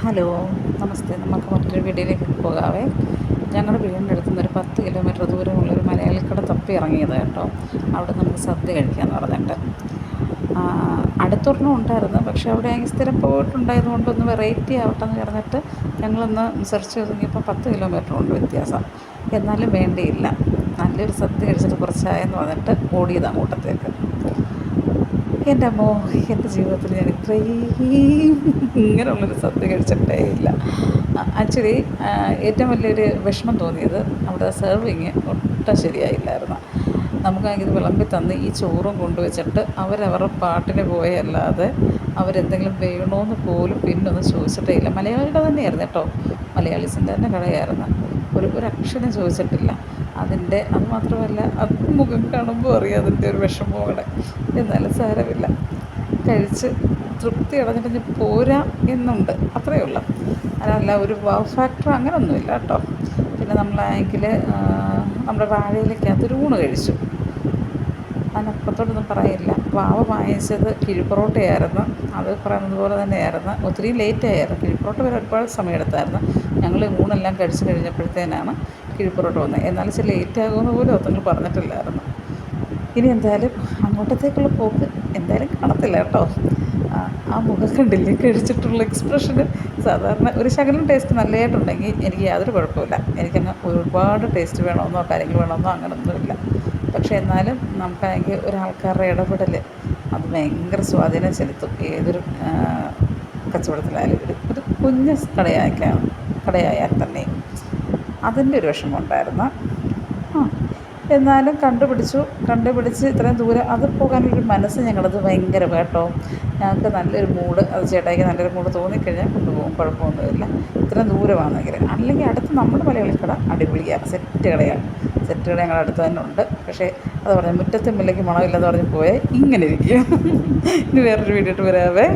Hello, നമസ്തേ. നമുക്ക് മറ്റൊരു വീഡിയോയിലേക്ക് പോകാവേ. ഞങ്ങളുടെ വീടിൻ്റെ അടുത്ത് നിന്ന് ഒരു 10 കിലോമീറ്റർ ദൂരമുള്ളൊരു മലയാളിക്കട തപ്പി ഇറങ്ങിയത് കേട്ടോ. അവിടെ നമുക്ക് സദ്യ കഴിക്കാമെന്ന് പറഞ്ഞിട്ട്. അടുത്തൊരെണ്ണം ഉണ്ടായിരുന്നു, പക്ഷേ അവിടെ ആണെങ്കിൽ സ്ഥിരം പോയിട്ടുണ്ടായത് കൊണ്ടൊന്ന് വെറൈറ്റി ആവട്ടെ എന്ന് പറഞ്ഞിട്ട് ഞങ്ങളൊന്ന് സെർച്ച് ചെയ്ത് നോക്കിയപ്പോൾ 10 കിലോമീറ്റർ ഉണ്ട് വ്യത്യാസം. എന്നാലും വേണ്ടിയില്ല, നല്ലൊരു സദ്യ കഴിച്ചിട്ട് കുറച്ചായെന്ന് പറഞ്ഞിട്ട് ഓടിയത് അങ്ങോട്ടത്തേക്ക്. എൻ്റെ അമ്മോ, എൻ്റെ ജീവിതത്തിൽ ഞാൻ ഇത്രയും ഇങ്ങനെയുള്ളൊരു സദ്യ കഴിച്ചിട്ടേ ഇല്ല. ആക്ച്വലി ഏറ്റവും വലിയൊരു വിഷമം തോന്നിയത് അവിടെ സെർവിങ് ഒട്ടും ശരിയായില്ലായിരുന്നു. നമുക്കാണെങ്കിൽ ഇത് വിളമ്പി തന്ന് ഈ ചോറും കൊണ്ടുവച്ചിട്ട് അവരവരുടെ പാട്ടിന് പോയല്ലാതെ അവരെന്തെങ്കിലും വേണമെന്ന് പോലും പിന്നൊന്നും ചോദിച്ചിട്ടേ ഇല്ല. മലയാളിയുടെ തന്നെയായിരുന്നു കേട്ടോ, മലയാളീസിൻ്റെ തന്നെ കടയായിരുന്നു. ഒരു അക്ഷരം ചോദിച്ചിട്ടില്ല. അത് മാത്രമല്ല, അത് മുഖം കാണുമ്പോൾ അറിയാം അതിൻ്റെ ഒരു വിഷമം അവിടെ. എന്നാലും സാരമില്ല, കഴിച്ച് തൃപ്തി അടഞ്ഞിട്ട് പോരാ എന്നുണ്ട്, അത്രയേ ഉള്ളൂ. അതല്ല ഒരു വാവ് ഫാക്ടർ അങ്ങനെയൊന്നുമില്ല കേട്ടോ. പിന്നെ നമ്മളാണെങ്കിൽ നമ്മുടെ വാഴയിലേക്കകത്ത് ഒരു ഊണ് കഴിച്ചു. അതിനപ്പുറത്തോട്ടൊന്നും പറയില്ല. വാവ വാങ്ങിച്ചത് കിഴിപ്പൊറോട്ടയായിരുന്നു. അത് പറയുന്നത് പോലെ തന്നെയായിരുന്നു. ഒത്തിരി ലേറ്റായിരുന്നു. കിഴിപ്പൊറോട്ട വരെ ഒരുപാട് സമയമെടുത്തായിരുന്നു. ഞങ്ങൾ ഊണെല്ലാം കഴിച്ച് കഴിഞ്ഞപ്പോഴത്തേനാണ് കിഴിപ്പൊറോട്ട വന്നത്. എന്നാലും ഇച്ചിരി ലേറ്റാകുമെന്ന് പോലും ഒത്തങ്ങൾ പറഞ്ഞിട്ടില്ലായിരുന്നു. ഇനി എന്തായാലും അങ്ങോട്ടത്തേക്കുള്ള പോക്ക് എന്തായാലും കാണത്തില്ല കേട്ടോ. ആ മുഖം കണ്ടില്ലേ, കഴിച്ചിട്ടുള്ള എക്സ്പ്രഷന്. സാധാരണ ഒരു ശകലം ടേസ്റ്റ് നല്ലതായിട്ടുണ്ടെങ്കിൽ എനിക്ക് യാതൊരു കുഴപ്പമില്ല. എനിക്കങ്ങ് ഒരുപാട് ടേസ്റ്റ് വേണമെന്നോ കാര്യങ്ങൾ വേണമെന്നോ അങ്ങനെയൊന്നുമില്ല. പക്ഷേ എന്നാലും നമുക്കാണെങ്കിൽ ഒരാൾക്കാരുടെ ഇടപെടൽ അത് ഭയങ്കര സ്വാധീനം ചെലുത്തും. ഏതൊരു കച്ചവടത്തിലായാലും ഒരു കുഞ്ഞ് കടയായാൽ തന്നെ അതിൻ്റെ ഒരു വിഷമം ഉണ്ടായിരുന്നു. എന്നാലും കണ്ടുപിടിച്ച് ഇത്രയും ദൂരം അത് പോകാനൊരു മനസ്സ് ഞങ്ങളത് ഭയങ്കര കേട്ടോ. ഞങ്ങൾക്ക് നല്ലൊരു മൂഡ്, അത് ചേട്ടായിക്ക് നല്ലൊരു മൂഡ് തോന്നിക്കഴിഞ്ഞാൽ കൊണ്ടുപോകും, കുഴപ്പമൊന്നുമില്ല. ഇത്രയും ദൂരമാണെങ്കിൽ. അല്ലെങ്കിൽ അടുത്ത് നമ്മുടെ മലയാളിക്കട അടിപൊളിയാണ്, സെറ്റ് കടയാണ്. സെറ്റ് കട ഞങ്ങളുടെ അടുത്ത് തന്നെ ഉണ്ട്. പക്ഷേ അത് പറഞ്ഞാൽ മുറ്റത്തെ മുല്ലയ്ക്ക് മണമില്ലെന്ന് പറഞ്ഞ് പോയാൽ ഇങ്ങനെ ഇരിക്കും. ഇനി വേറൊരു വീഡിയോ ഇട്ട് വരാവേ.